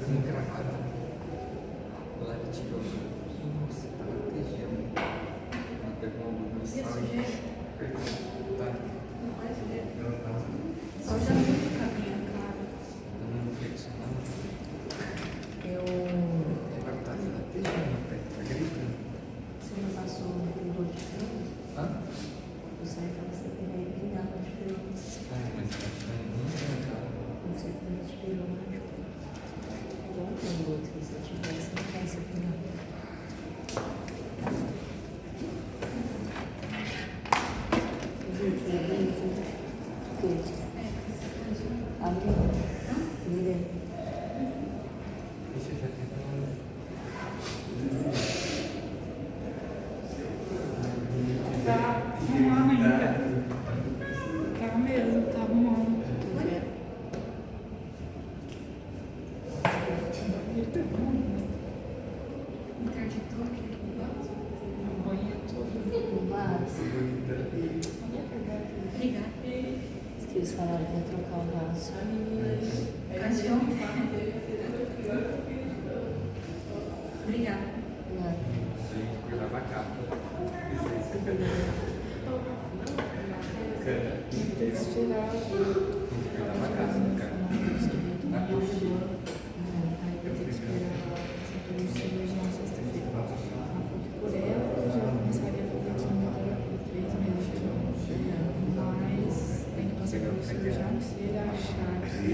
Encravada. Ela tirou. Nossa, tá latejando. Ela pegou uma munição e pegou. Tá. Só já muito caminho, cara. Tá dando flexionado. Eu. Agora tá latejando, tá gritando. Você não passou por dor de pelo? Hã? Eu sei que você tem aí brigado de pelo. Mas tá achando muito legal. Não sei como de pelo, mas. Igual tem outro, se eu tivesse, não tem esse pelo. Gente, é bem. O que? Amigo? Líder. Deixa eu já tentar. Tá arrumando ainda. Tá mesmo, tá arrumando. Interditor que A banha toda. Mas, Obrigada. diz que eles falaram que ia trocar o vaso. Ocasião. Obrigada. Nada. Cuidar da capa. Tem que esperar. Cuidar da casa, cara. Na coxinha. Aí eu tenho que esperar essa cirurgia na sexta-feira. Ela falou que por ela eu já começaria a fazer quimioterapia 3 meses de novo. Mas tem que passar pelo cirurgião se ele achar que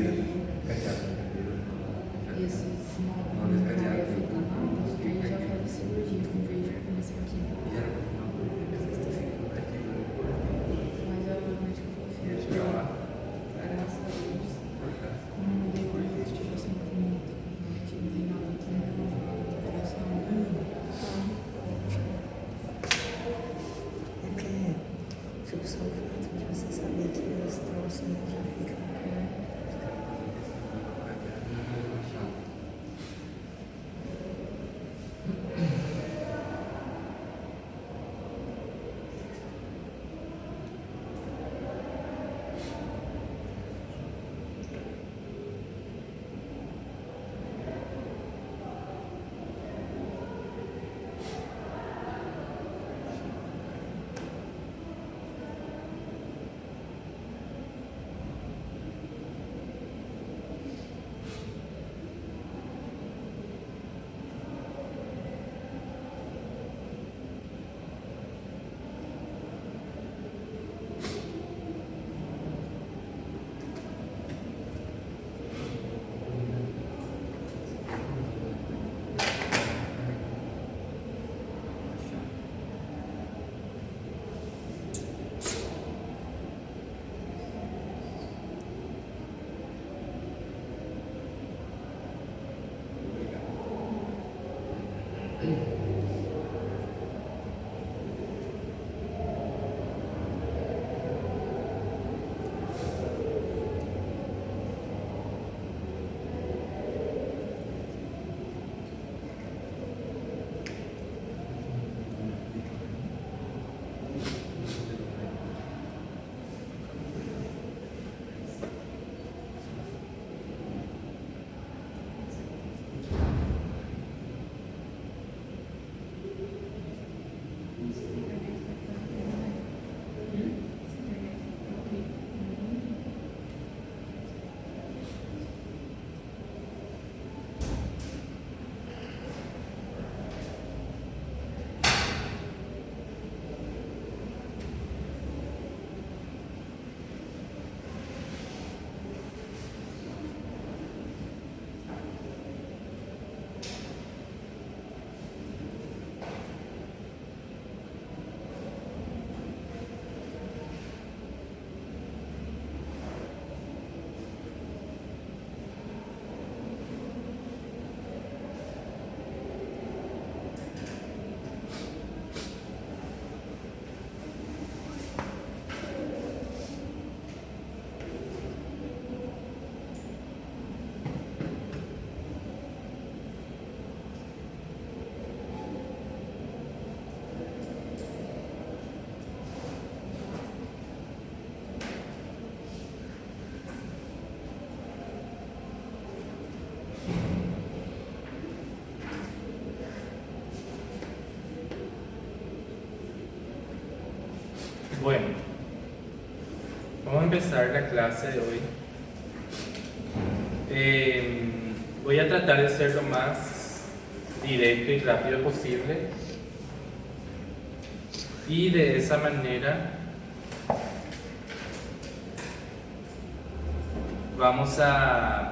esse não vai afetar nada, aí já faz a cirurgia, em vez de começar aqui. Mas a médica falou assim, que graças a Deus, não deu hoje, tipo assim, que não tem nada aqui, não operação. É que, tipo, só o fato de você saber que esse troço já fica empezar la clase de hoy. Voy a tratar de ser lo más directo y rápido posible. Y de esa manera vamos a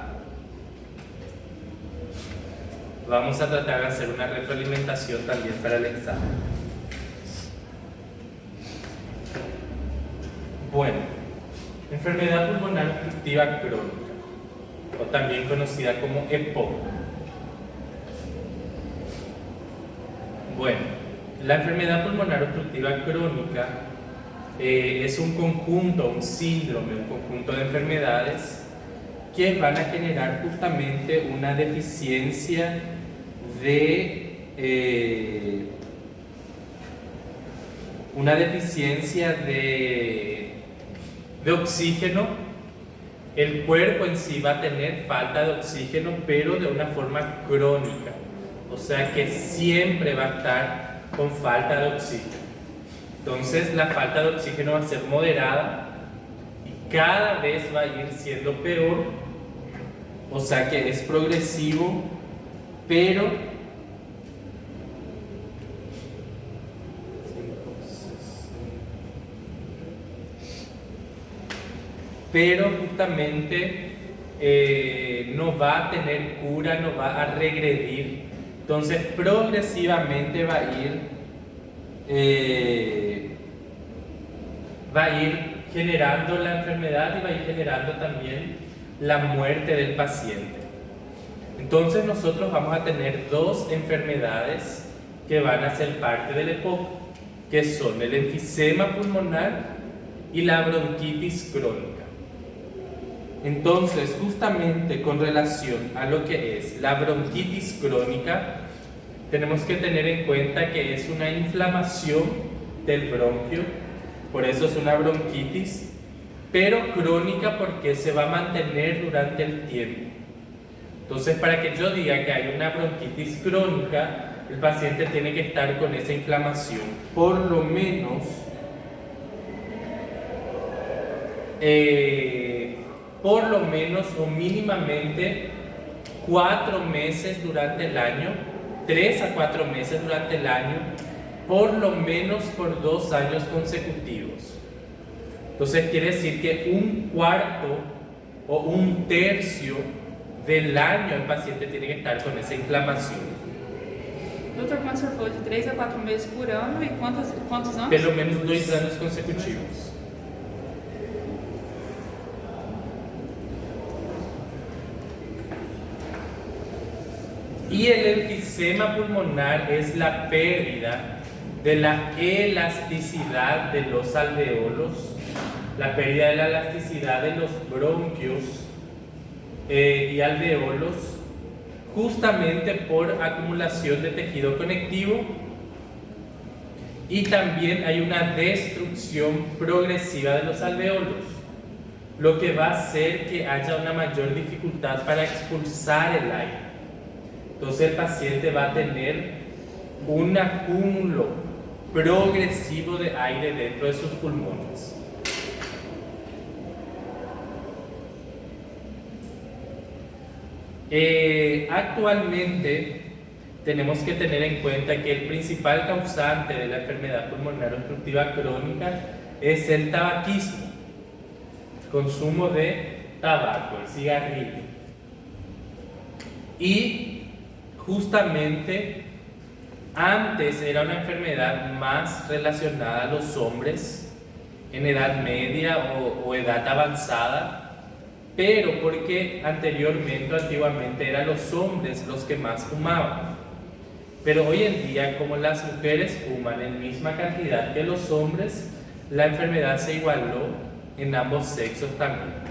tratar de hacer una retroalimentación también para el examen. Bueno, enfermedad pulmonar obstructiva crónica, o también conocida como EPOC. Bueno, la enfermedad pulmonar obstructiva crónica es un conjunto, un síndrome, un conjunto de enfermedades que van a generar justamente una deficiencia de oxígeno. El cuerpo en sí va a tener falta de oxígeno, pero de una forma crónica, o sea que siempre va a estar con falta de oxígeno. Entonces la falta de oxígeno va a ser moderada y cada vez va a ir siendo peor, o sea que es progresivo, pero justamente no va a tener cura, no va a regredir. Entonces progresivamente va a ir generando la enfermedad y va a ir generando también la muerte del paciente. Entonces nosotros vamos a tener dos enfermedades que van a ser parte del EPOC, que son el enfisema pulmonar y la bronquitis crónica. Entonces, justamente con relación a lo que es la bronquitis crónica, tenemos que tener en cuenta que es una inflamación del bronquio, por eso es una bronquitis, pero crónica porque se va a mantener durante el tiempo. Entonces, para que yo diga que hay una bronquitis crónica, el paciente tiene que estar con esa inflamación por lo menos o mínimamente 4 meses durante el año, 3 a 4 meses durante el año, por lo menos por 2 años consecutivos. Entonces quiere decir que un cuarto o un tercio del año el paciente tiene que estar con essa inflamação. Doutor, quando o senhor falou de 3 a 4 meses por ano, e quantos anos? Pelo menos 2 anos consecutivos. Y el enfisema pulmonar es la pérdida de la elasticidad de los alveolos, la pérdida de la elasticidad de los bronquios y alveolos, justamente por acumulación de tejido conectivo, y también hay una destrucción progresiva de los alveolos, lo que va a hacer que haya una mayor dificultad para expulsar el aire. Entonces el paciente va a tener un acúmulo progresivo de aire dentro de sus pulmones. Actualmente tenemos que tener en cuenta que el principal causante de la enfermedad pulmonar obstructiva crónica es el tabaquismo, consumo de tabaco, el cigarrillo. Y justamente antes era una enfermedad más relacionada a los hombres en edad media o edad avanzada, pero porque antiguamente eran los hombres los que más fumaban. Pero hoy en día, como las mujeres fuman en misma cantidad que los hombres, la enfermedad se igualó en ambos sexos también.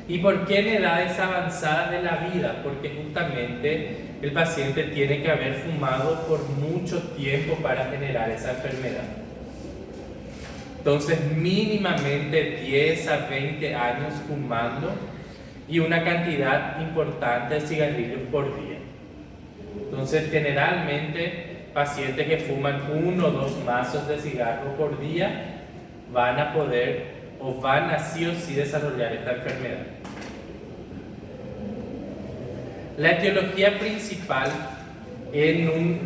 ¿Y por qué en edades avanzadas de la vida? Porque justamente el paciente tiene que haber fumado por mucho tiempo para generar esa enfermedad. Entonces, mínimamente 10 a 20 años fumando y una cantidad importante de cigarrillos por día. Entonces, generalmente, pacientes que fuman 1 o 2 mazos de cigarro por día van a poder o van a sí o sí desarrollar esta enfermedad. La etiología principal en un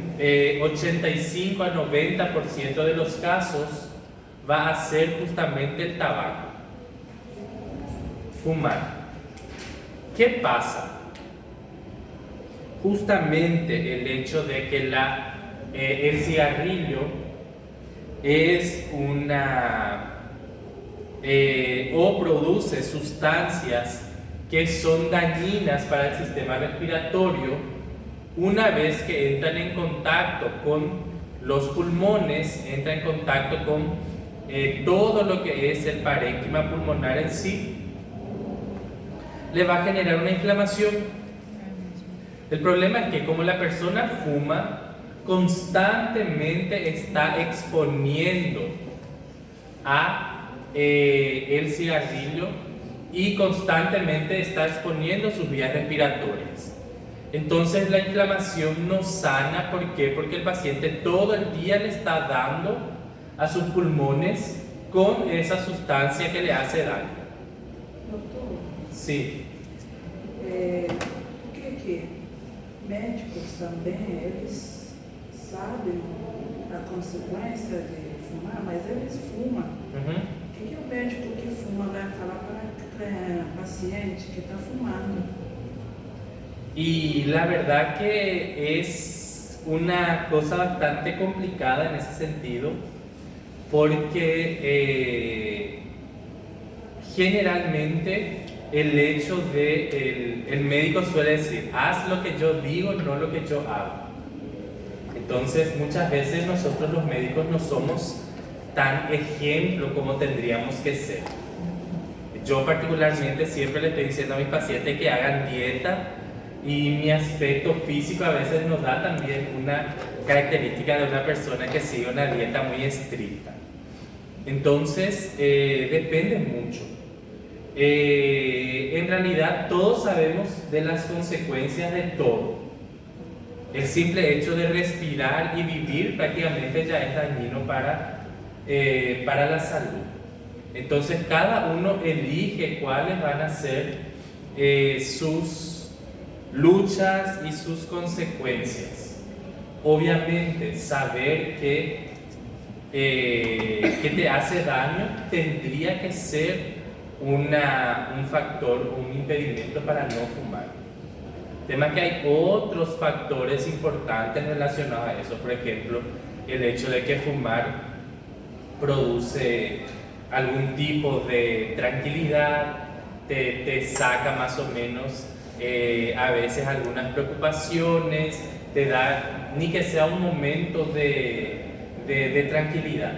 85 a 90% de los casos va a ser justamente el tabaco, fumar. ¿Qué pasa? Justamente el hecho de que el cigarrillo es o produce sustancias que son dañinas para el sistema respiratorio, una vez que entran en contacto con los pulmones, entra en contacto con todo lo que es el parénquima pulmonar en sí, le va a generar una inflamación. El problema es que como la persona fuma, constantemente está exponiendo a el cigarrillo y constantemente está exponiendo sus vías respiratorias. Entonces la inflamación no sana. ¿Por qué? Porque el paciente todo el día le está dando a sus pulmones con esa sustancia que le hace daño. Doutor, Sí. por que médicos também, eles sabem a consequência de fumar, mas eles fumam. Uhum. O que o médico que fuma vai falar para o paciente que está fumando? Y la verdad que es una cosa bastante complicada en ese sentido, porque generalmente el hecho de el médico suele decir, haz lo que yo digo, no lo que yo hago. Entonces muchas veces nosotros los médicos no somos tan ejemplo como tendríamos que ser. Yo particularmente siempre le estoy diciendo a mis pacientes que hagan dieta, y mi aspecto físico a veces nos da también una característica de una persona que sigue una dieta muy estricta. Entonces depende mucho. En realidad todos sabemos de las consecuencias de todo. El simple hecho de respirar y vivir prácticamente ya es dañino para la salud. Entonces cada uno elige cuáles van a ser sus luchas y sus consecuencias. Obviamente saber que te hace daño tendría que ser un factor, un impedimento para no fumar. Tema que hay otros factores importantes relacionados a eso. Por ejemplo, el hecho de que fumar produce algún tipo de tranquilidad, te saca más o menos a veces algunas preocupaciones, te da ni que sea un momento de tranquilidad.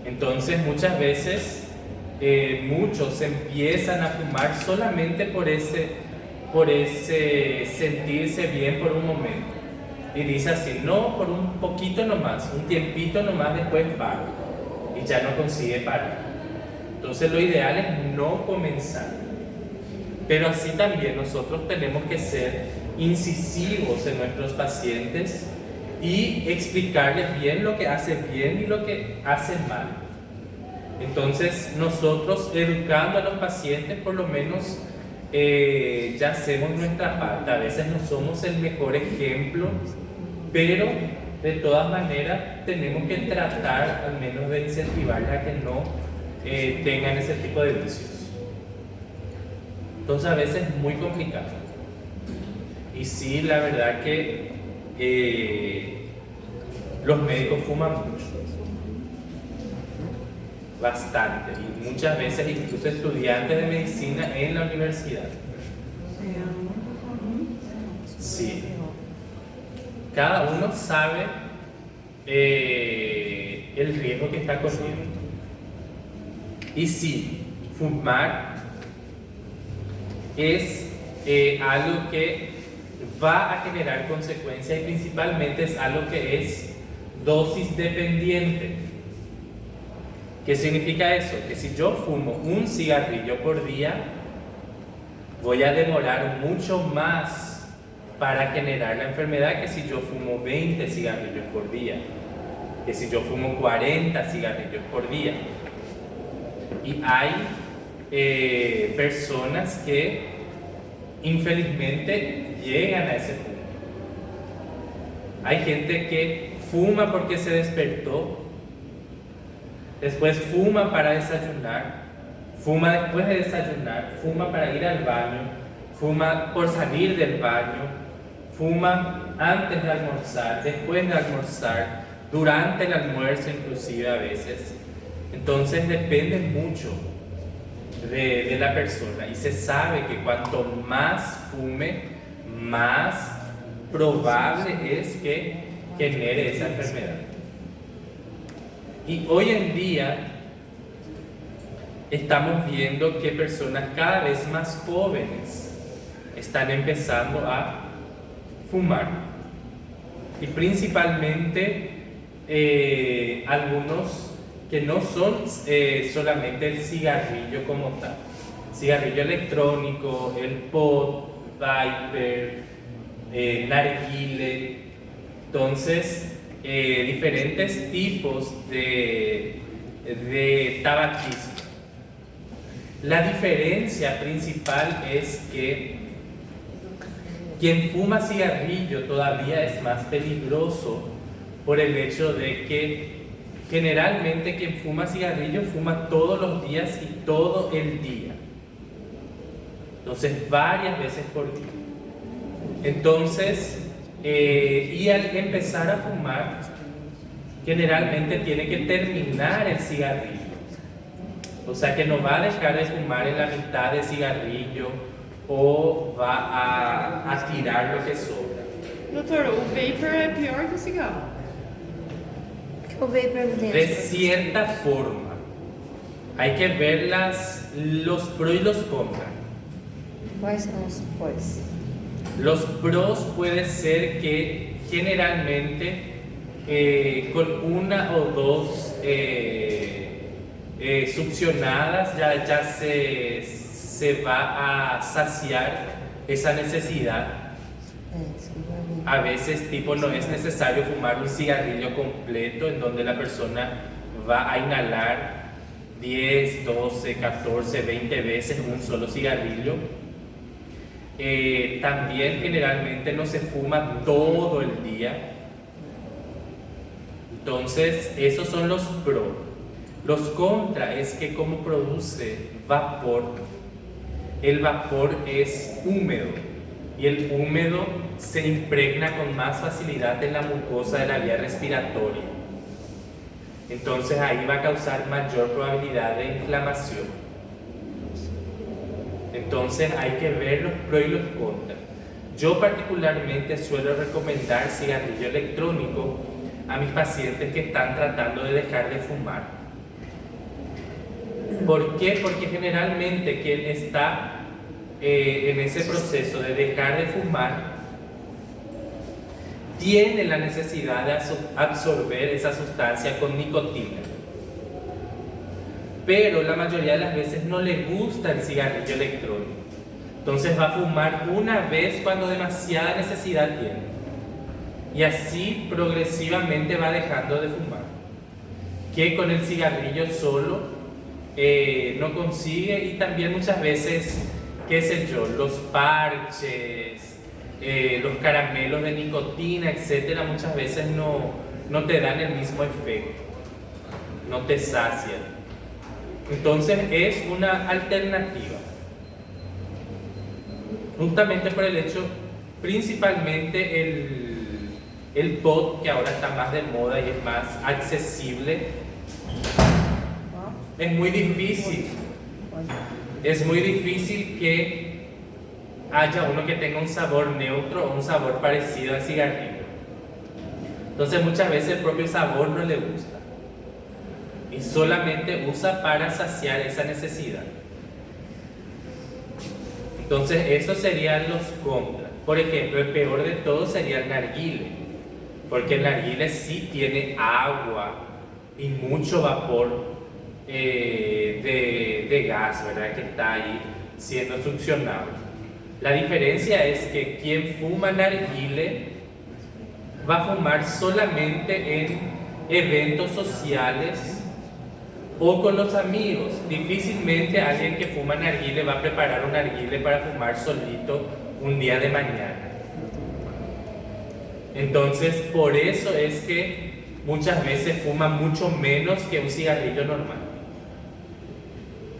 Entonces muchas veces muchos empiezan a fumar solamente por ese sentirse bien por un momento, y dice así, no, por un poquito nomás, un tiempito nomás, después paro y ya no consigue parar. Entonces lo ideal es no comenzar. Pero así también nosotros tenemos que ser incisivos en nuestros pacientes y explicarles bien lo que hace bien y lo que hace mal. Entonces nosotros, educando a los pacientes, por lo menos ya hacemos nuestra parte. A veces no somos el mejor ejemplo, pero de todas maneras tenemos que tratar al menos de incentivarles a que no tengan ese tipo de vicios. Entonces a veces es muy complicado. Y sí, la verdad que los médicos fuman mucho, bastante, y muchas veces incluso estudiantes de medicina en la universidad. Sí. Cada uno sabe el riesgo que está corriendo. Y sí, fumar es algo que va a generar consecuencias, y principalmente es algo que es dosis dependiente. ¿Qué significa eso? Que si yo fumo un cigarrillo por día, voy a demorar mucho más para generar la enfermedad que si yo fumo 20 cigarrillos por día, que si yo fumo 40 cigarrillos por día. Y hay personas que infelizmente llegan a ese punto. Hay gente que fuma porque se despertó, después fuma para desayunar, fuma después de desayunar, fuma para ir al baño, fuma por salir del baño, fuma antes de almorzar, después de almorzar, durante el almuerzo inclusive a veces. Entonces depende mucho de la persona, y se sabe que cuanto más fume, más probable es que genere esa enfermedad. Y hoy en día estamos viendo que personas cada vez más jóvenes están empezando a fumar, y principalmente algunos que no son solamente el cigarrillo como tal, cigarrillo electrónico, el pod, Viper, narguile. Entonces diferentes tipos de tabaquismo. La diferencia principal es que quien fuma cigarrillo todavía es más peligroso por el hecho de que generalmente quien fuma cigarrillo fuma todos los días y todo el día. Entonces varias veces por día. Entonces, y al empezar a fumar, generalmente tiene que terminar el cigarrillo. O sea que no va a dejar de fumar en la mitad del cigarrillo o va a tirar lo que sobra. Doutor, o vapor é pior que o cigarro. O vapor De cierta forma, hay que ver los pros y los contras. Quais são os pós? Los pros puede ser que generalmente con una o dos succionadas ya se va a saciar esa necesidad. A veces tipo no es necesario fumar un cigarrillo completo en donde la persona va a inhalar 10, 12, 14, 20 veces un solo cigarrillo. También generalmente no se fuma todo el día. Entonces esos son los pros. Los contra es que como produce vapor, el vapor es húmedo y el húmedo se impregna con más facilidad en la mucosa de la vía respiratoria. Entonces ahí va a causar mayor probabilidad de inflamación. Entonces hay que ver los pros y los contras. Yo particularmente suelo recomendar cigarrillo electrónico a mis pacientes que están tratando de dejar de fumar. ¿Por qué? Porque generalmente quien está en ese proceso de dejar de fumar tiene la necesidad de absorber esa sustancia con nicotina, pero la mayoría de las veces no le gusta el cigarrillo electrónico. Entonces va a fumar una vez cuando demasiada necesidad tiene, y así progresivamente va dejando de fumar, que con el cigarrillo solo no consigue. Y también muchas veces, qué sé yo, los parches, los caramelos de nicotina, etcétera, muchas veces no te dan el mismo efecto, no te sacian. Entonces es una alternativa, justamente por el hecho, principalmente el pod, que ahora está más de moda y es más accesible. Es muy difícil que haya uno que tenga un sabor neutro o un sabor parecido al cigarrillo. Entonces muchas veces el propio sabor no le gusta y solamente usa para saciar esa necesidad. Entonces esos serían los contras. Por ejemplo, el peor de todo sería el narguile, porque el narguile sí tiene agua y mucho vapor de gas, ¿verdad?, que está ahí siendo succionado. La diferencia es que quien fuma narguile va a fumar solamente en eventos sociales O con los amigos. Difícilmente alguien que fuma narguile va a preparar un narguile para fumar solito un día de mañana. Entonces, por eso es que muchas veces fuma mucho menos que un cigarrillo normal,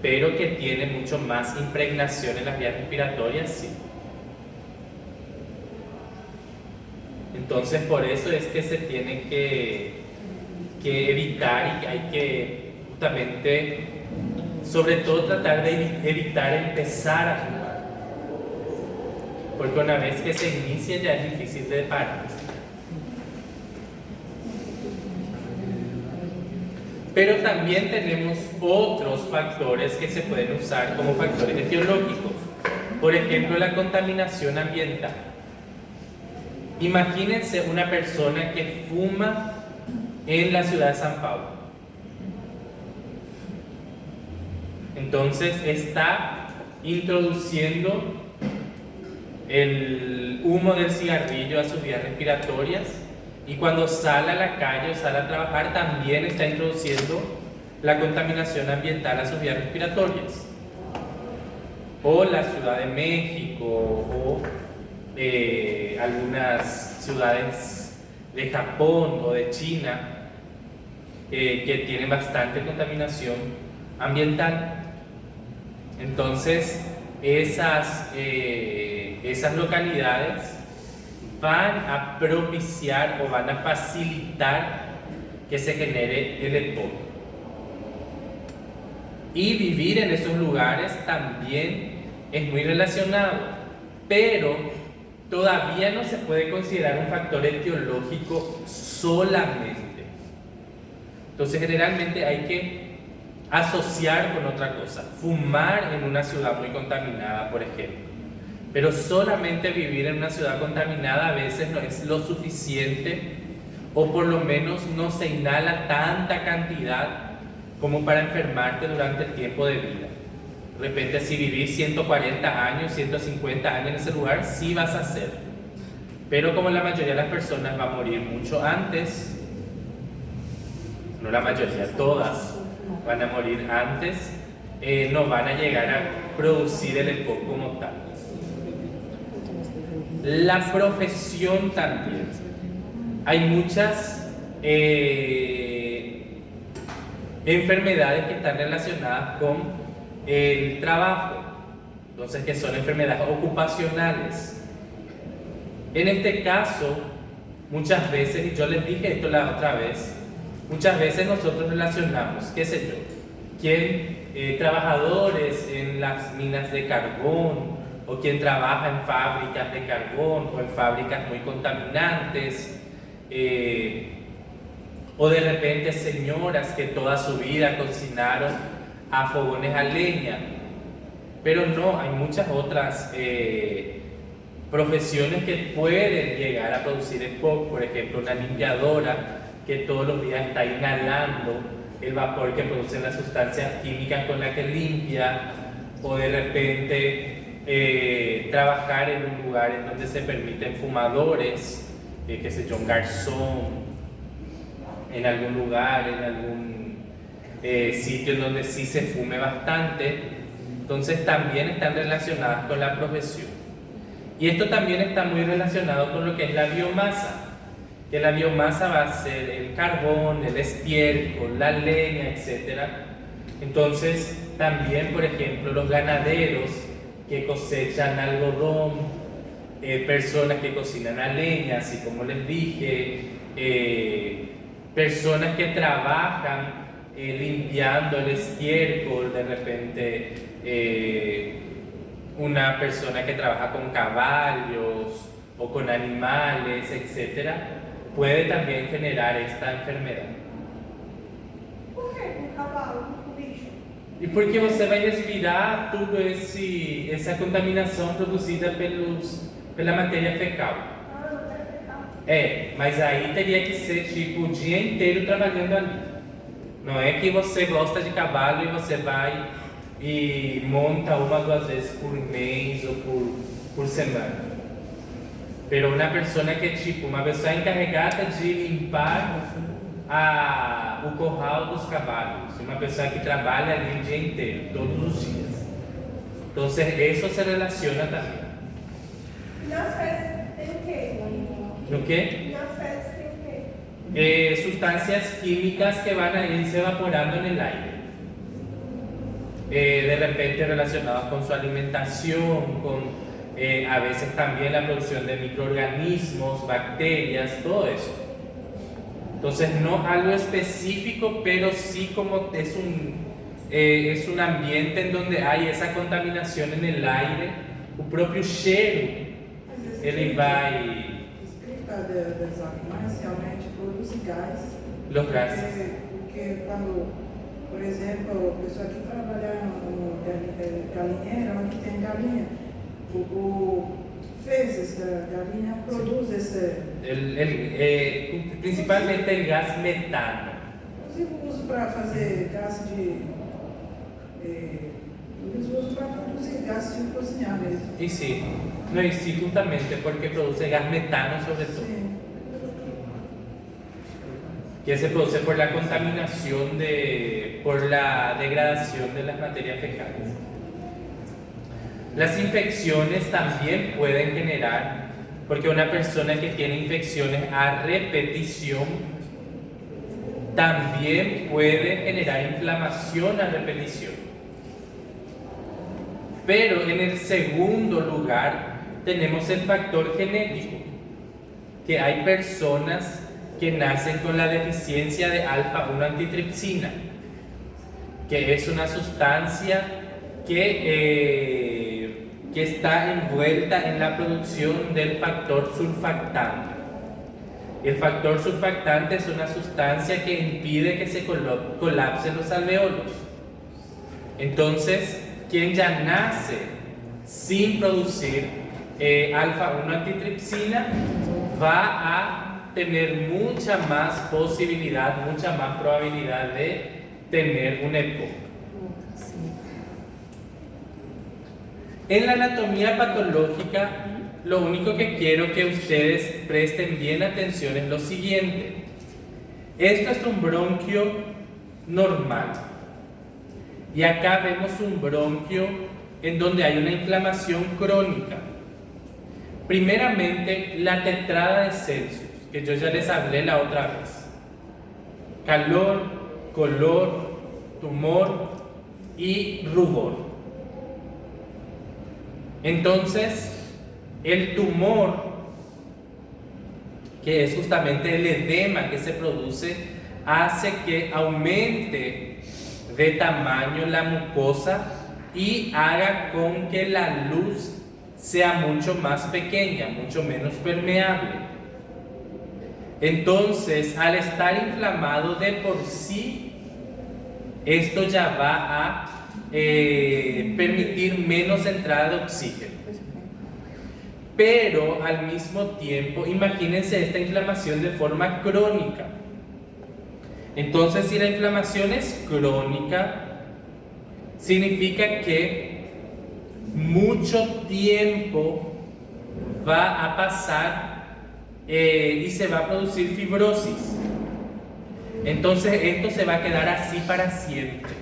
pero que tiene mucho más impregnación en las vías respiratorias, sí. Entonces, por eso es que se tiene que evitar, y que hay que justamente, sobre todo, tratar de evitar empezar a fumar, porque una vez que se inicia ya es difícil de parar. Pero también tenemos otros factores que se pueden usar como factores etiológicos. Por ejemplo, la contaminación ambiental. Imagínense una persona que fuma en la ciudad de San Paulo. Entonces está introduciendo el humo del cigarrillo a sus vías respiratorias, y cuando sale a la calle o sale a trabajar también está introduciendo la contaminación ambiental a sus vías respiratorias. O la Ciudad de México o algunas ciudades de Japón o de China que tienen bastante contaminación ambiental. Entonces esas localidades van a propiciar o van a facilitar que se genere el EPOC. Y vivir en esos lugares también es muy relacionado, pero todavía no se puede considerar un factor etiológico solamente. Entonces generalmente hay que asociar con otra cosa. Fumar en una ciudad muy contaminada, por ejemplo. Pero solamente vivir en una ciudad contaminada a veces no es lo suficiente, o por lo menos no se inhala tanta cantidad como para enfermarte durante el tiempo de vida. De repente, si vivís 140 años, 150 años en ese lugar, sí vas a hacer. Pero como la mayoría de las personas va a morir mucho antes, no la mayoría, todas van a morir antes, no van a llegar a producir el EPOC como tal. La profesión también. Hay muchas enfermedades que están relacionadas con el trabajo, entonces que son enfermedades ocupacionales. En este caso, muchas veces, y yo les dije esto la otra vez, muchas veces nosotros relacionamos, qué sé yo, trabajadores en las minas de carbón, o quien trabaja en fábricas de carbón o en fábricas muy contaminantes, o de repente señoras que toda su vida cocinaron a fogones a leña. Pero no, hay muchas otras profesiones que pueden llegar a producir EPOC. Por ejemplo, una limpiadora que todos los días está inhalando el vapor que producen las sustancias químicas con las que limpia, o de repente trabajar en un lugar en donde se permiten fumadores, qué sé yo, un garzón, en algún lugar, en algún sitio en donde sí se fume bastante. Entonces también están relacionadas con la profesión. Y esto también está muy relacionado con lo que es la biomasa, que la biomasa va a ser el carbón, el estiércol, la leña, etc. Entonces también, por ejemplo, los ganaderos que cosechan algodón, personas que cocinan a leña, así como les dije, personas que trabajan limpiando el estiércol, de repente una persona que trabaja con caballos o con animales, etc., puede también generar esta enfermedad. Por que com cavalo, com bicho? E porque você vai respirar tudo essa contaminação produzida pela matéria fecal. Ah, não tem fecal. Mas aí teria que ser tipo o dia inteiro trabalhando ali. Não é que você gosta de cavalo e você vai e monta uma ou duas vezes por mês ou por semana. Pero uma pessoa que é tipo uma pessoa encarregada de limpar o curral dos cavalos, uma pessoa que trabalha ali o dia inteiro, todos os dias. Então, isso se relaciona também. Nas fezes tem o quê? No quê? Nas fezes tem o quê? Sustancias químicas que van a irse evaporando en el aire. De repente relacionadas con su alimentación, con a veces también la producción de microorganismos, bacterias, todo eso. Entonces no algo específico, pero sí como es un ambiente en donde hay esa contaminación en el aire, o próprio cheiro, ele vai... Explica das armas realmente produz gás. Los gases. Porque quando, por exemplo, a pessoa que trabalha no galinheiro, onde tem galinha, o fezes da galinha produz esse... Principalmente el gas metano. Inclusive uso para fazer gás de... eles usam para produzir gás de cozinhar mesmo. Y sí, no, y sí justamente porque produce gas metano sobre todo, Sim. que se produce por la contaminación, por la degradación de las materias fecales. Las infecciones también pueden generar, porque una persona que tiene infecciones a repetición también puede generar inflamación a repetición. Pero en el segundo lugar tenemos el factor genético, que hay personas que nacen con la deficiencia de alfa-1 antitripsina, que es una sustancia que está envuelta en la producción del factor surfactante. El factor surfactante es una sustancia que impide que se colapsen los alveolos. Entonces, quien ya nace sin producir alfa-1 antitripsina va a tener mucha más posibilidad, mucha más probabilidad de tener un EPOC. En la anatomía patológica, lo único que quiero que ustedes presten bien atención es lo siguiente. Esto es un bronquio normal. Y acá vemos un bronquio en donde hay una inflamación crónica. Primeramente, la tetrada de Celsius, que yo ya les hablé la otra vez. Calor, color, tumor y rubor. Entonces, el tumor, que es justamente el edema que se produce, hace que aumente de tamaño la mucosa y haga con que la luz sea mucho más pequeña, mucho menos permeable. Entonces, al estar inflamado de por sí, esto ya va a permitir menos entrada de oxígeno. Pero al mismo tiempo, imagínense esta inflamación de forma crónica. Entonces, si la inflamación es crónica, significa que mucho tiempo va a pasar y se va a producir fibrosis. Entonces, esto se va a quedar así para siempre.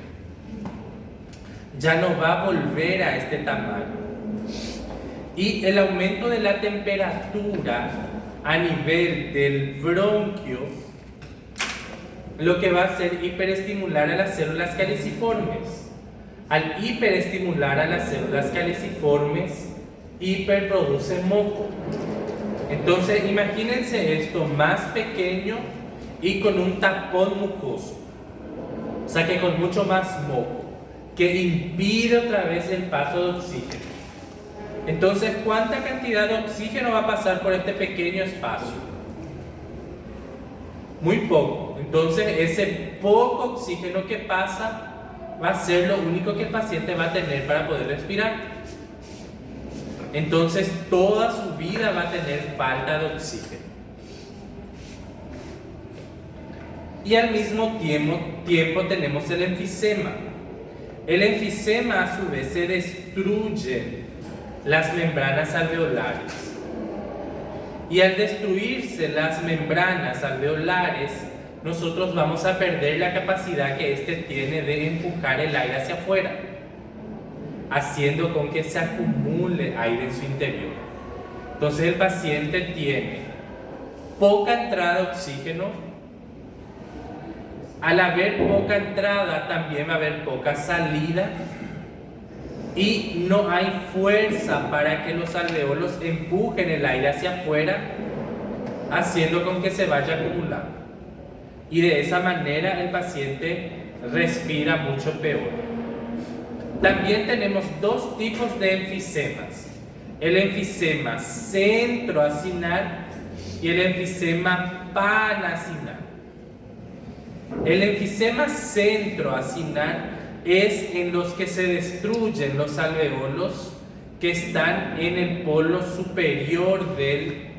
Ya no va a volver a este tamaño. Y el aumento de la temperatura a nivel del bronquio lo que va a hacer hiperestimular a las células caliciformes. Al hiperestimular a las células caliciformes, hiperproduce moco. Entonces, imagínense esto más pequeño y con un tapón mucoso. O sea que con mucho más moco, que impide otra vez el paso de oxígeno. Entonces, ¿cuánta cantidad de oxígeno va a pasar por este pequeño espacio? Muy poco. Entonces, ese poco oxígeno que pasa va a ser lo único que el paciente va a tener para poder respirar. Entonces, toda su vida va a tener falta de oxígeno. Y al mismo tiempo tenemos el enfisema. El enfisema a su vez se destruye las membranas alveolares. Y al destruirse las membranas alveolares, nosotros vamos a perder la capacidad que éste tiene de empujar el aire hacia afuera, haciendo con que se acumule aire en su interior. Entonces el paciente tiene poca entrada de oxígeno. Al haber poca entrada, también va a haber poca salida, y no hay fuerza para que los alveolos empujen el aire hacia afuera, haciendo con que se vaya acumulando. Y de esa manera el paciente respira mucho peor. También tenemos dos tipos de enfisemas: el enfisema centroacinar y el enfisema panacinar. El enfisema centroacinar es en los que se destruyen los alveolos que están en el polo superior del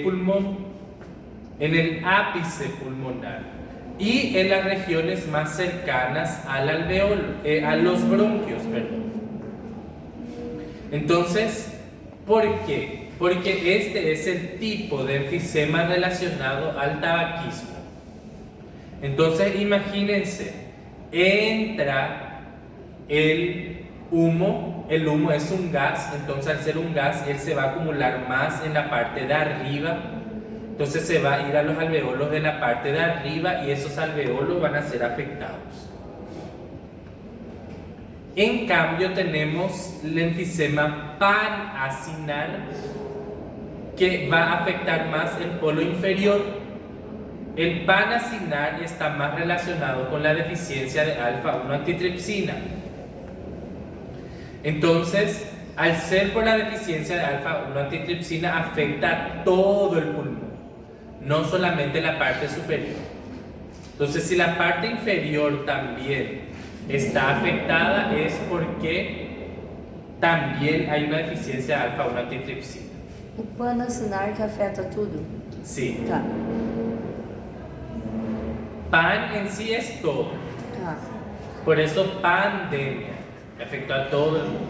pulmón, en el ápice pulmonar, y en las regiones más cercanas al alveolo, a los bronquios, perdón. Entonces, ¿por qué? Porque este es el tipo de enfisema relacionado al tabaquismo. Entonces, imagínense, entra el humo es un gas, entonces al ser un gas, él se va a acumular más en la parte de arriba, entonces se va a ir a los alveolos de la parte de arriba y esos alveolos van a ser afectados. En cambio tenemos el enfisema panacinar, que va a afectar más el polo inferior. El panacinar está más relacionado con la deficiencia de alfa-1 antitripsina. Entonces, al ser por la deficiencia de alfa-1 antitripsina, afecta a todo el pulmón, no solamente la parte superior. Entonces, si la parte inferior también está afectada, es porque también hay una deficiencia de alfa-1 antitripsina. O panacinar que afeta tudo? Sí. Tá. PAN en sí es todo. Tá. Por eso pandemia, que afectó a todo el mundo.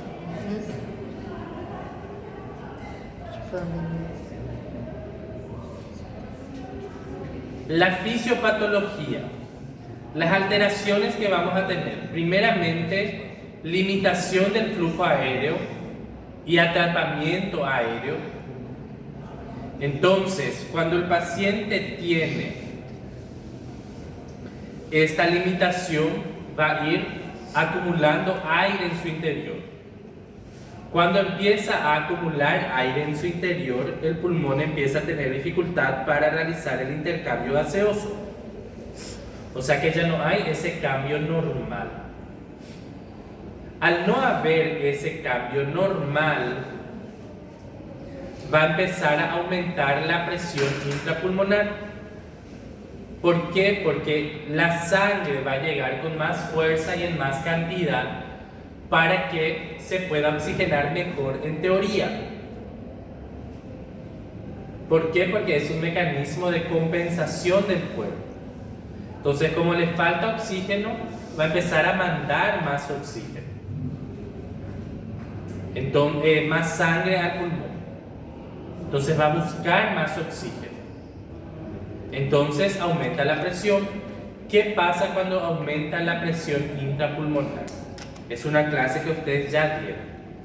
Pandemia. La fisiopatología. Las alteraciones que vamos a tener. Primeramente, limitación del flujo aéreo y atrapamiento aéreo. Entonces, cuando el paciente tiene esta limitación, va a ir acumulando aire en su interior. Cuando empieza a acumular aire en su interior, el pulmón empieza a tener dificultad para realizar el intercambio gaseoso. O sea que ya no hay ese cambio normal. Al no haber ese cambio normal, va a empezar a aumentar la presión intrapulmonar. ¿Por qué? Porque la sangre va a llegar con más fuerza y en más cantidad para que se pueda oxigenar mejor en teoría. ¿Por qué? Porque es un mecanismo de compensación del cuerpo. Entonces, como le falta oxígeno, va a empezar a mandar más oxígeno. Entonces, más sangre al pulmón. Entonces va a buscar más oxígeno. Entonces aumenta la presión. ¿Qué pasa cuando aumenta la presión intrapulmonar? Es una clase que ustedes ya dieron.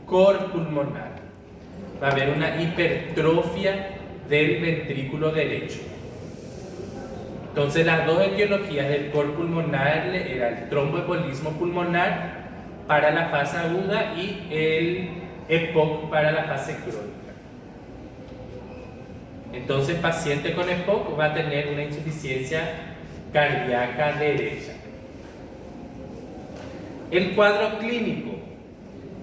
Cor pulmonar. Va a haber una hipertrofia del ventrículo derecho. Entonces las dos etiologías del cor pulmonar era el tromboembolismo pulmonar para la fase aguda y el EPOC para la fase crónica. Entonces, paciente con EPOC va a tener una insuficiencia cardíaca derecha. El cuadro clínico.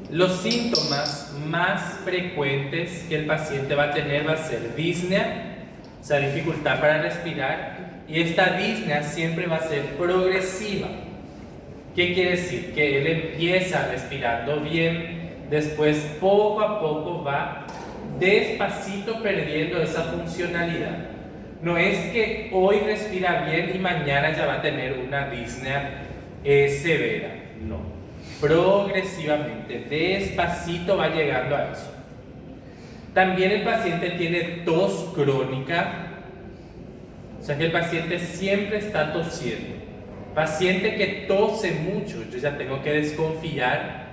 Los síntomas más frecuentes que el paciente va a tener va a ser disnea, o sea, dificultad para respirar, y esta disnea siempre va a ser progresiva. ¿Qué quiere decir? Que él empieza respirando bien, después poco a poco va despacito perdiendo esa funcionalidad. No es que hoy respira bien y mañana ya va a tener una disnea severa, no. Progresivamente, despacito va llegando a eso. También el paciente tiene tos crónica, O sea que el paciente siempre está tosiendo. Paciente que tose mucho, yo ya tengo que desconfiar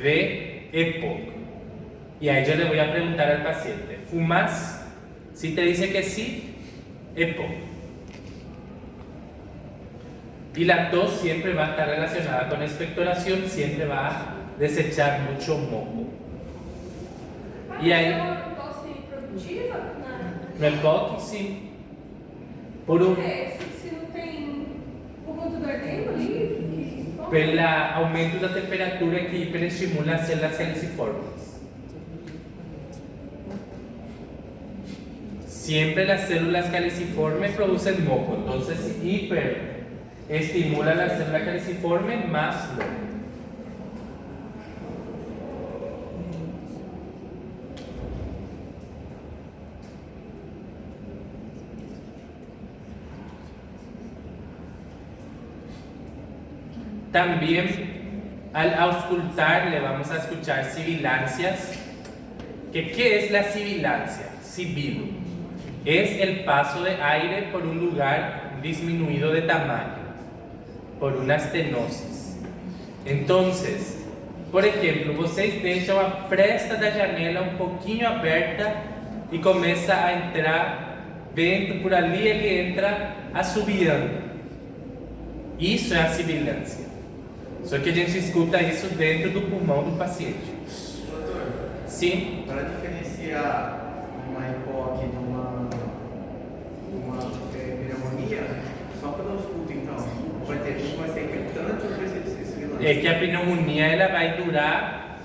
de EPOC. Y ahí yo le voy a preguntar al paciente, ¿fumas? Si te dice que sí, EPOC. Y la tos siempre va a estar relacionada con expectoración, siempre va a desechar mucho moco. E aí, tosse produtiva? no EPOC, sim. Por um, Se não tem por conta do edema ali? pelo aumento da temperatura que hiperestimula as células caliciformes. Siempre las células caliciformes producen moco, entonces si hiperestimula la célula caliciforme, más moco. También al auscultar le vamos a escuchar sibilancias. ¿Qué es la sibilancia? Sibilo. Es el paso de aire por un lugar disminuido de tamaño, por una estenosis. Entonces, por ejemplo, vocês deixam a fresta da janela um pouquinho aberta e começa a entrar vento por ali, ele entra assobiando. Isso é a sibilância. Só que a gente escuta isso dentro do pulmão do paciente. Doutor, Sim. para diferenciar uma EPOC de uma pneumonia, só pelo ausculto então, vai ter tanto ou vai ser sibilante? É que a pneumonia ela vai durar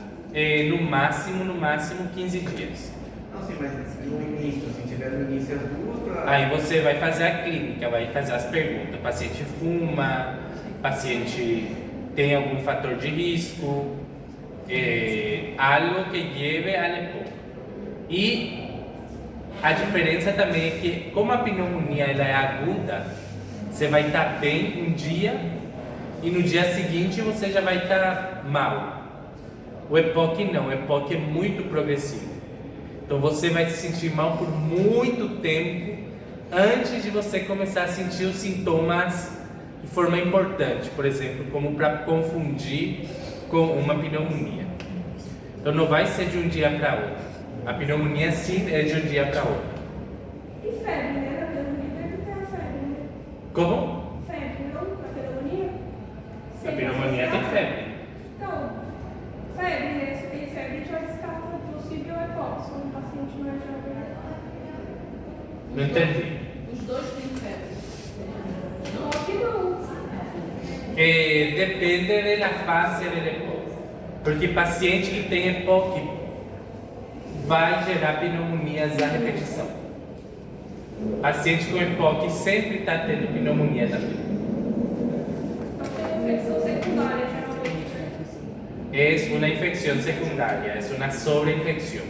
no máximo 15 dias. Não, sim, mas no início, se tiver no início as duas... Aí você vai fazer a clínica, vai fazer as perguntas. O paciente fuma, o paciente tem algum fator de risco, algo que lleve a EPOC. E a diferença também é que, como a pneumonia ela é aguda, você vai estar bem um dia e no dia seguinte você já vai estar mal. O EPOC não, o EPOC é muito progressivo. Então você vai se sentir mal por muito tempo antes de você começar a sentir os sintomas de forma importante, por exemplo, como para confundir com uma pneumonia. Então não vai ser de um dia para outro. A pneumonia sim é de um dia para outro. E febre, né? Na pneumonia deve ter a febre, né? Como? Febre, não? A pneumonia? A pneumonia tem febre. Então, febre, né? Se tem febre, já descarta possível EPOC, se um paciente não é diabético. Não entendi. Os dois têm febre. EPOC não. Depende da fase do EPOC. Porque paciente que tem EPOC vai gerar pneumonias à repetição. Paciente com EPOC sempre está tendo pneumonia também. Então, tem infecção secundária, geralmente, né? Es una infección secundaria, es una sobreinfección.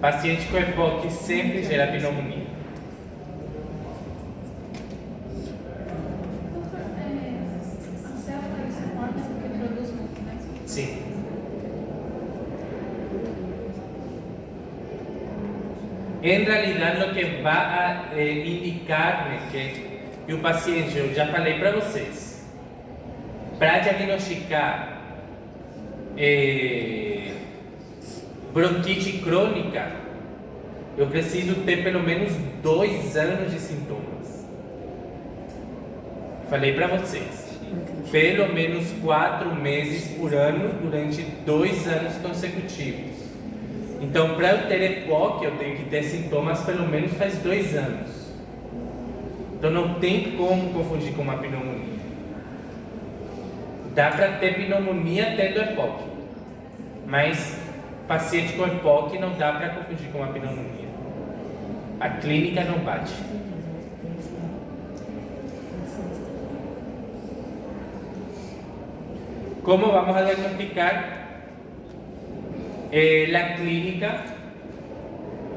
Paciente com EPOC sempre gera pneumonia. A célula se forma porque produz muco, né? Sim. En realidad, lo que va a indicar que o paciente, eu já falei para vocês, para diagnosticar bronquite crônica, eu preciso ter pelo menos 2 anos de sintomas. Falei para vocês, pelo menos 4 meses por ano durante 2 anos consecutivos. Então, para eu ter EPOC, eu tenho que ter sintomas pelo menos faz 2 anos. Então, não tem como confundir com uma pneumonia. Dá para ter pneumonia tendo EPOC, mas paciente com EPOC não dá para confundir com uma pneumonia. A clínica não bate. ¿Cómo vamos a diagnosticar? La clínica,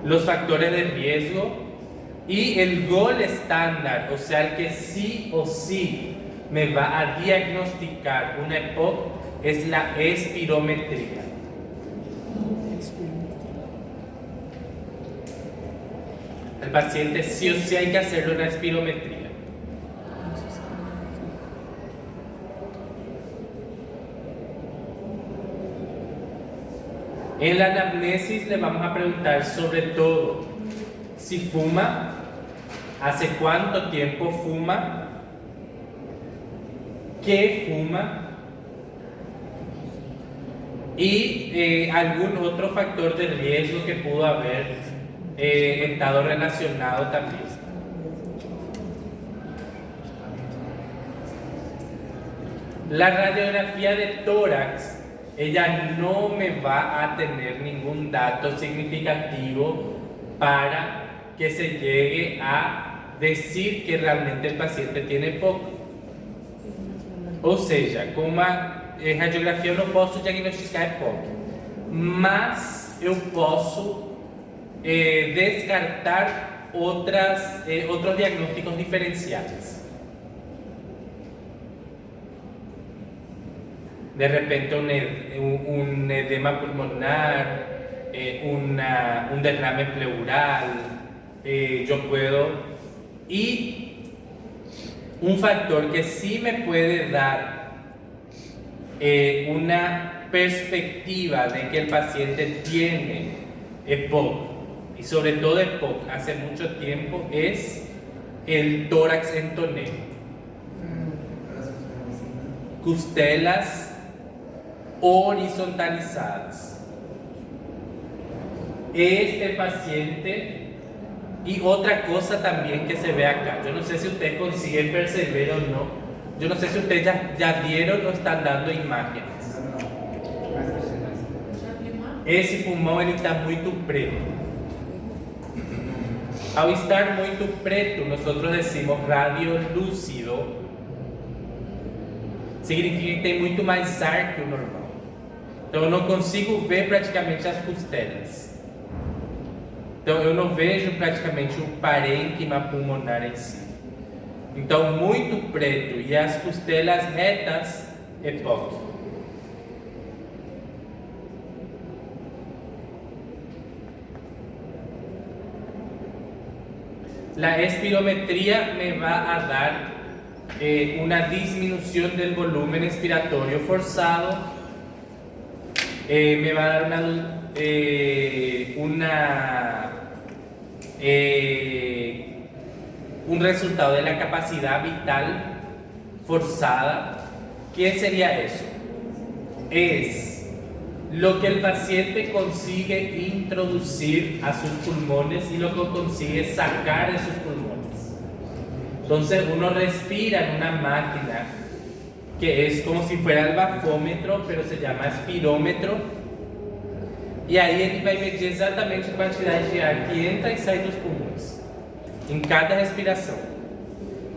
los factores de riesgo y el gol estándar, o sea, el que sí o sí me va a diagnosticar una EPOC es la espirometría. El paciente sí o sí hay que hacerle una espirometría. En la anamnesis le vamos a preguntar sobre todo si fuma, hace cuánto tiempo fuma, qué fuma y algún otro factor de riesgo que pudo haber estado relacionado también. La radiografía de tórax, ella no me va a tener ningún dato significativo para que se llegue a decir que realmente el paciente tiene POC. Ou seja, com uma radiografia eu não posso diagnosticar POC, mas eu posso descartar outros diagnósticos diferenciales. De repente un edema pulmonar, un derrame pleural, yo puedo. Y un factor que sí me puede dar una perspectiva de que el paciente tiene EPOC, y sobre todo EPOC hace mucho tiempo, es el tórax en tonel. Costelas horizontalizadas. Este paciente, y otra cosa también que se ve acá, yo no sé si ustedes consiguen percibir o no, yo no sé si ustedes ya vieron o están dando imágenes. Esse pulmão ele está muito preto. Ao estar muito preto, nosotros decimos radiolúcido. Significa que tem muito mais ar que o normal. Então eu não consigo ver praticamente as costelas. Então eu não vejo praticamente o parênquima pulmonar em si. Então muito preto e as costelas retas é POC. La espirometría me va a dar una disminución del volumen expiratorio forzado, me va a dar un resultado de la capacidad vital forzada. ¿Qué sería eso? Es lo que el paciente consigue introducir a sus pulmones y lo que consigue sacar de sus pulmones. Entonces uno respira en una máquina que es como si fuera el bafômetro, pero se llama espirómetro. E aí ele vai medir exatamente a quantidade de ar que entra e sai dos pulmões em cada respiração.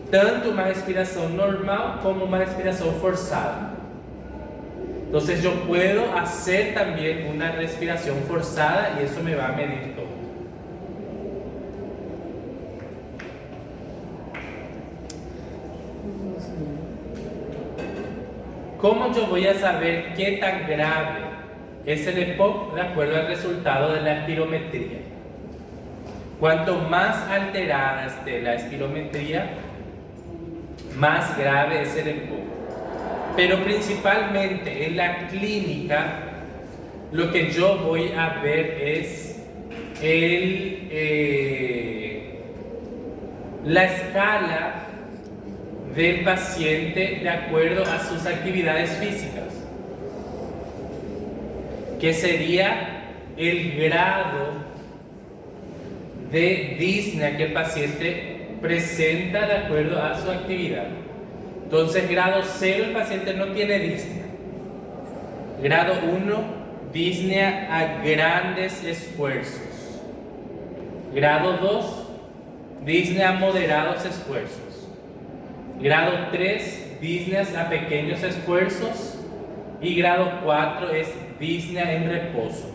Tanto uma respiração normal como uma respiração forçada. Entonces yo puedo hacer también una respiración forzada y eso me va a medir todo. ¿Cómo yo voy a saber qué tan grave es el EPOC? De acuerdo al resultado de la espirometría. Cuanto más alterada esté la espirometría, más grave es el EPOC. Pero principalmente en la clínica lo que yo voy a ver es la escala del paciente de acuerdo a sus actividades físicas, que sería el grado de disnea que el paciente presenta de acuerdo a su actividad. Entonces, grado 0, el paciente no tiene disnea. Grado 1, disnea a grandes esfuerzos. Grado 2, disnea a moderados esfuerzos. Grado 3, disneas a pequeños esfuerzos. Y grado 4 es disnea en reposo.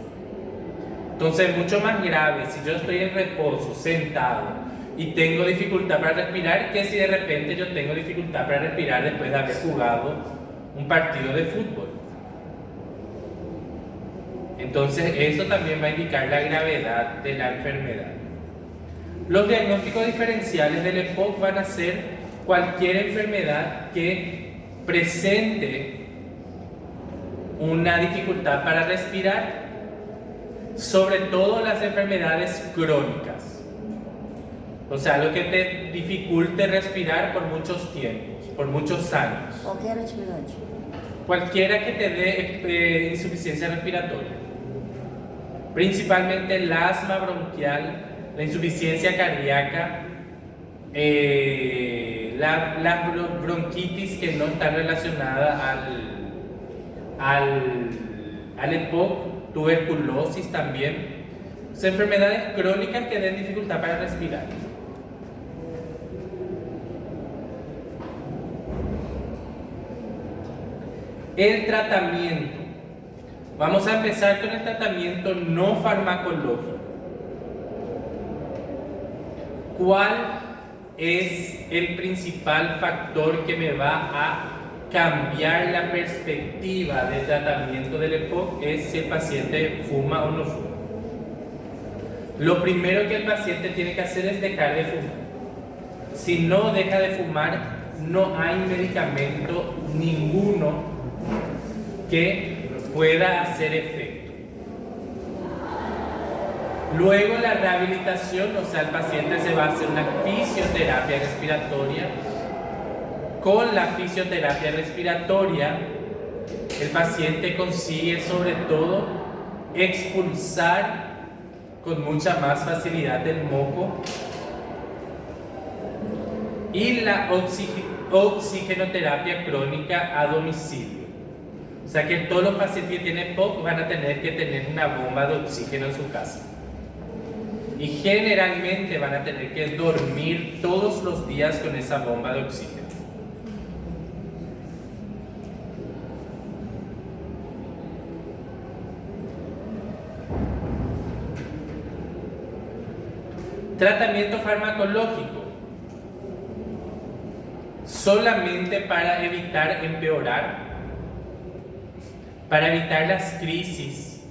Entonces, mucho más grave si yo estoy en reposo, sentado, y tengo dificultad para respirar, que si de repente yo tengo dificultad para respirar después de haber jugado un partido de fútbol. Entonces eso también va a indicar la gravedad de la enfermedad. Los diagnósticos diferenciales del EPOC van a ser cualquier enfermedad que presente una dificultad para respirar, sobre todo las enfermedades crónicas. O sea, lo que te dificulte respirar por muchos tiempos, por muchos años. Qualquer atividade. Cualquiera que te dé insuficiencia respiratoria. Principalmente el asma bronquial, la insuficiencia cardíaca, la bronquitis que no está relacionada al EPOC, tuberculosis también. Son enfermedades crónicas que den dificultad para respirar. El tratamiento. Vamos a empezar con el tratamiento no farmacológico. ¿Cuál es el principal factor que me va a cambiar la perspectiva de tratamiento del EPOC? Es si el paciente fuma o no fuma. Lo primero que el paciente tiene que hacer es dejar de fumar. Si no deja de fumar, no hay medicamento ninguno que pueda hacer efecto. Luego la rehabilitación, o sea, el paciente se va a hacer una fisioterapia respiratoria. Con la fisioterapia respiratoria, el paciente consigue sobre todo expulsar con mucha más facilidad el moco, y la oxigenoterapia crónica a domicilio. O sea que todos los pacientes que tienen EPOC van a tener que tener una bomba de oxígeno en su casa. Y generalmente van a tener que dormir todos los días con esa bomba de oxígeno. Tratamiento farmacológico. Solamente para evitar empeorar, para evitar las crisis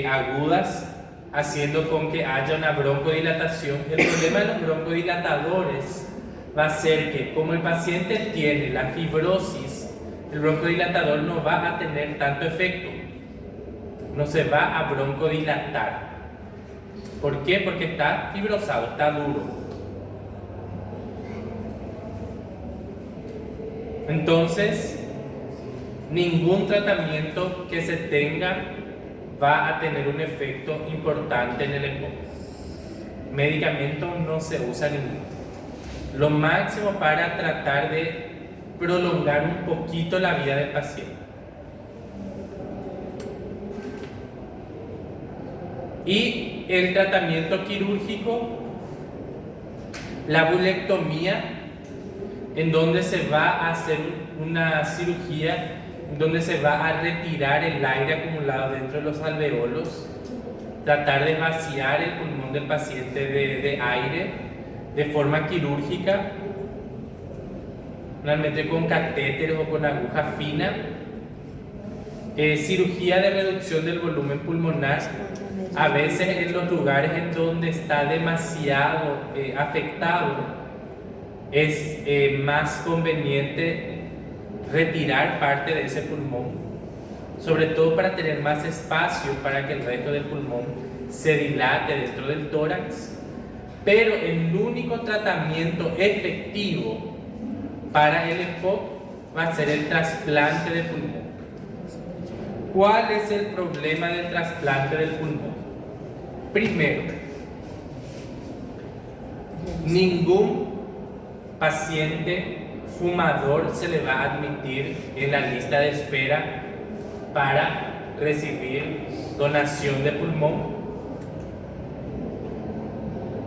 agudas, haciendo con que haya una broncodilatación. El problema de los broncodilatadores va a ser que, como el paciente tiene la fibrosis, el broncodilatador no va a tener tanto efecto, no se va a broncodilatar. ¿Por qué? Porque está fibrosado, está duro. Entonces, ningún tratamiento que se tenga va a tener un efecto importante en el EPOC. Medicamento no se usa ninguno. Lo máximo para tratar de prolongar un poquito la vida del paciente. Y el tratamiento quirúrgico, la bulectomía, en donde se va a hacer una cirugía, en donde se va a retirar el aire acumulado dentro de los alveolos, tratar de vaciar el pulmón del paciente de aire de forma quirúrgica, normalmente con catéteres o con aguja fina. Cirugía de reducción del volumen pulmonar, a veces en los lugares en donde está demasiado afectado, es más conveniente retirar parte de ese pulmón, sobre todo para tener más espacio para que el resto del pulmón se dilate dentro del tórax. Pero el único tratamiento efectivo para el EPOC va a ser el trasplante de pulmón. ¿Cuál es el problema del trasplante del pulmón? Primero, ningún paciente fumador se le va a admitir en la lista de espera para recibir donación de pulmón.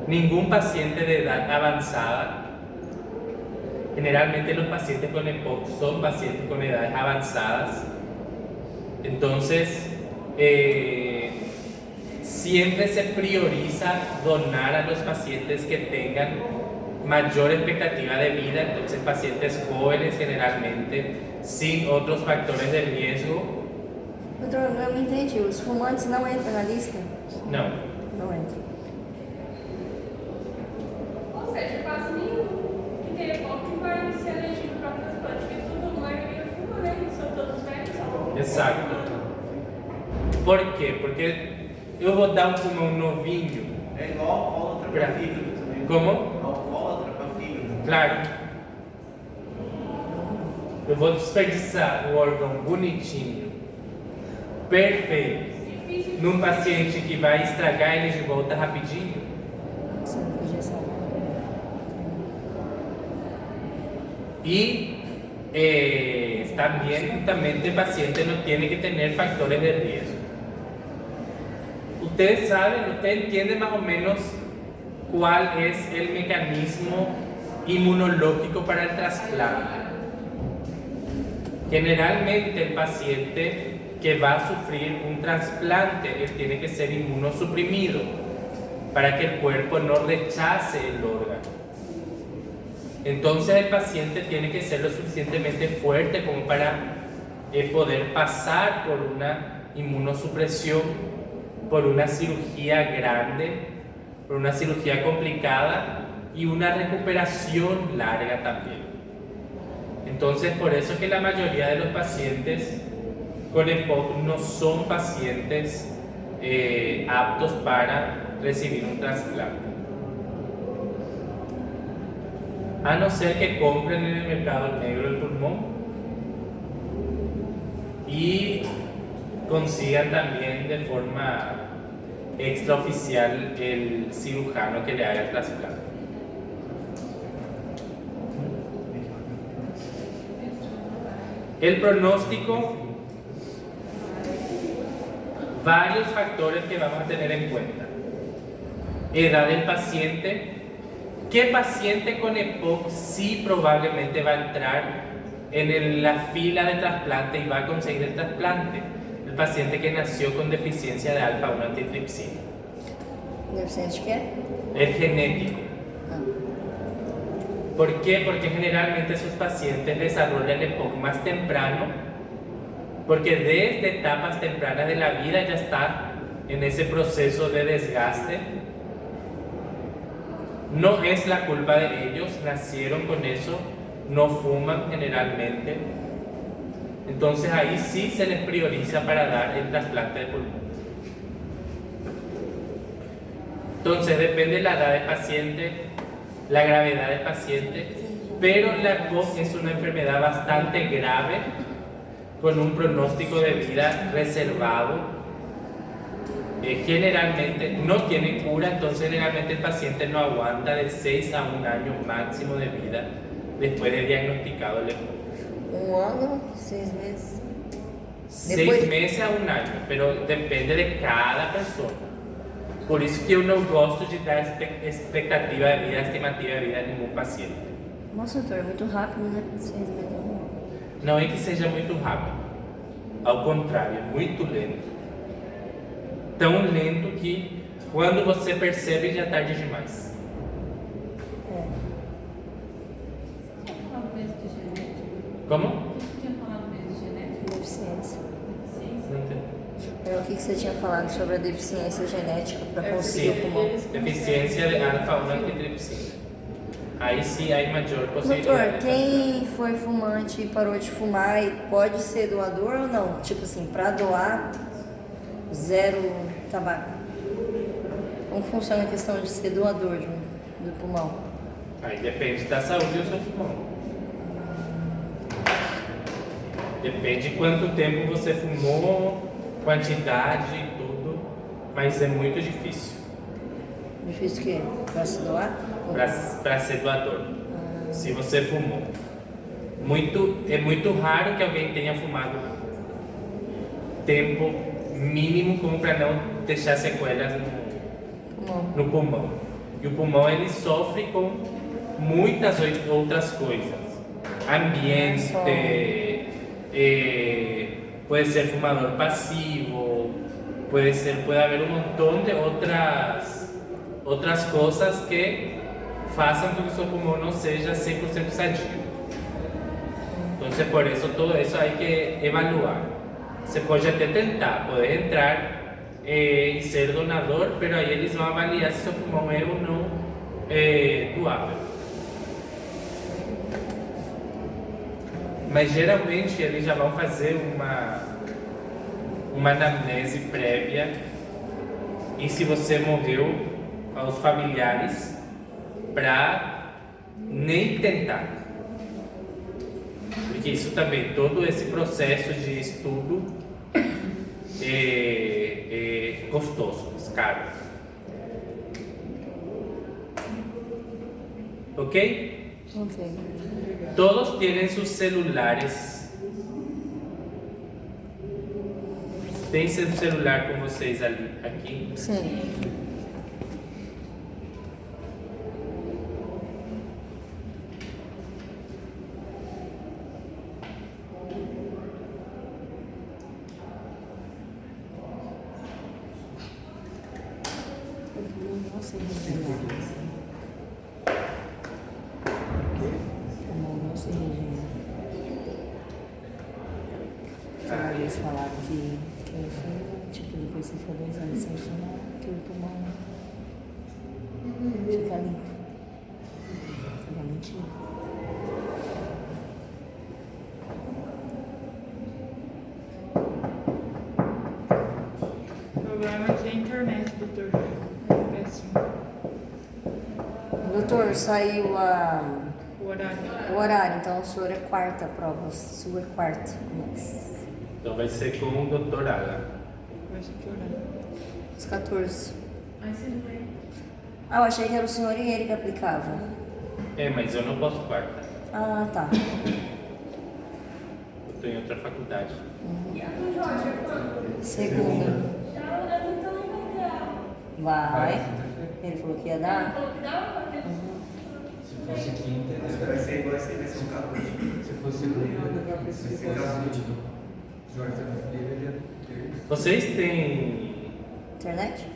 Ningún paciente de edad avanzada. Generalmente los pacientes con EPOC son pacientes con edades avanzadas. Entonces, siempre se prioriza donar a los pacientes que tengan mayor expectativa de vida, entonces pacientes jóvenes generalmente, sin otros factores de riesgo. Doutor, eu não entendi. Os fumantes não entram na lista? No. Não entram. seja, quase nenhum que tem EPOC vai ser elegido para transplante, porque tudo, a maioria fuma, né? São todos velhos, só. Exato. Por quê? Porque eu vou dar um pulmão novinho. É igual alcoólatra para fígado também. Como? Alcoólatra para fígado. Claro. Eu vou desperdiçar um órgão bonitinho, perfeito, num paciente que vai estragar ele de volta rapidinho. Você não podia saber. Y también justamente el paciente no tiene que tener factores de riesgo. Ustedes saben, ustedes entienden más o menos cuál es el mecanismo inmunológico para el trasplante. Generalmente el paciente que va a sufrir un trasplante, él tiene que ser inmunosuprimido para que el cuerpo no rechace el órgano. Entonces el paciente tiene que ser lo suficientemente fuerte como para poder pasar por una inmunosupresión, por una cirugía grande, por una cirugía complicada y una recuperación larga también. Entonces por eso es que la mayoría de los pacientes con EPOC no son pacientes aptos para recibir un trasplante. A no ser que compren en el mercado negro el pulmón y consigan también de forma extraoficial el cirujano que le haga el trasplante. El pronóstico, varios factores que vamos a tener en cuenta. Edad del paciente. ¿Qué paciente con EPOC sí probablemente va a entrar en la fila de trasplante y va a conseguir el trasplante? El paciente que nació con deficiencia de alfa-1 antitripsina. ¿Deficiencia qué? El genético. Ah. ¿Por qué? Porque generalmente esos pacientes desarrollan EPOC más temprano, porque desde etapas tempranas de la vida ya está en ese proceso de desgaste. No es la culpa de ellos, nacieron con eso, no fuman generalmente. Entonces ahí sí se les prioriza para dar el trasplante de pulmón. Entonces depende de la edad del paciente, la gravedad del paciente, pero la EPOC es una enfermedad bastante grave, con un pronóstico de vida reservado. Generalmente no tiene cura, entonces generalmente el paciente no aguanta de 6 a 1 año máximo de vida después de diagnosticado el EPOC. 1 año, 6 meses. 6 meses a 1 año, pero depende de cada persona. Por eso que eu não gosto de dar expectativa de vida, estimativa de vida a nenhum paciente. Nossa, doutor, é muito rápido, né? 6 meses. Não é que seja muito rápido, ao contrário, é muito lento. Tão lento que quando você percebe já é tarde demais. É. Tinha falado mesmo de genética? Como? Tinha falado mesmo de genética? Deficiência. Deficiência? Não entendi. O que você tinha falado sobre a deficiência genética para conseguir Sim, o pulmão? deficiência de alfa-1 antitripsina. Aí sim há maior possibilidade. Doutor, quem foi fumante e parou de fumar pode ser doador ou não? Tipo assim, para doar, 0 tabaco. Como funciona a questão de ser doador do pulmão? Aí depende da saúde do seu pulmão. Depende de quanto tempo você fumou, quantidade e tudo, mas é muito difícil Difícil o quê? Para se doar? para ser doador. Se você fumou. É muito raro que alguém tenha fumado tempo mínimo como para não deixar sequelas no pulmão. E o pulmão ele sofre com muitas outras coisas. Ambiente, puede ser fumador pasivo, puede haber un montón de otras cosas que façam com que seu pulmão não seja 100% sadio. Entonces por eso todo eso hay que evaluar. Se pode até tentar, poder entrar e ser donador, pero aí eles vão avaliar se seu pulmão é ou não doável. Mas geralmente eles já vão fazer uma anamnese prévia e se você morreu aos familiares para nem tentar. Porque isso também, todo esse processo de estudo é custoso, é caro. Ok? Ok. Todos tienen sus celulares. Tem seu celular com vocês ali, aqui? Sim. Nossa, eles falaram que foi, tipo, depois que for 2 anos sem fumar, que o pulmão fica limpo. Era mentira. O problema aqui é a internet, doutor. É péssimo. Doutor, saiu O horário. o horário, então o senhor é quarta a prova, sua é quarta. Então vai ser com o Dr. Alan. Vai ser que horário? Às 14. Aí você não é. Ah, eu achei que era o senhor e ele que aplicava. Mas eu não posso quarta. Ah, tá. Eu tô em outra faculdade. E a do Jorge, é quando? Segunda. Já então não vai dar. Vai. Ele falou que ia Ele dar. falou que dava, porque Se fosse quinta, Mas vai ser igual esse, vai ser um 14. se fosse segunda, vai ser nítido. Quarta-feira ele ia ter. Vocês têm Internet?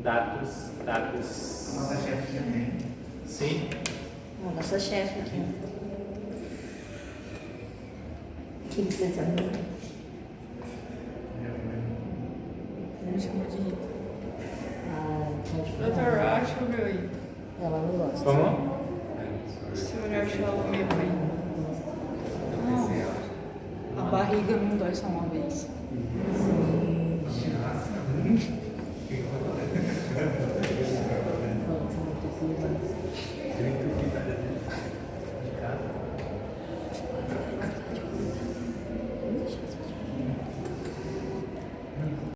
dados? Nossa chefe também. Sim? Ó, nossa chefe aqui. Quem que você tá vendo? Me chama de Rita. Ah, pode falar. Doutor, acha o meu aí. Ela não gosta. Como? O senhor achar o meu aí. Não. A barriga não dói só uma vez.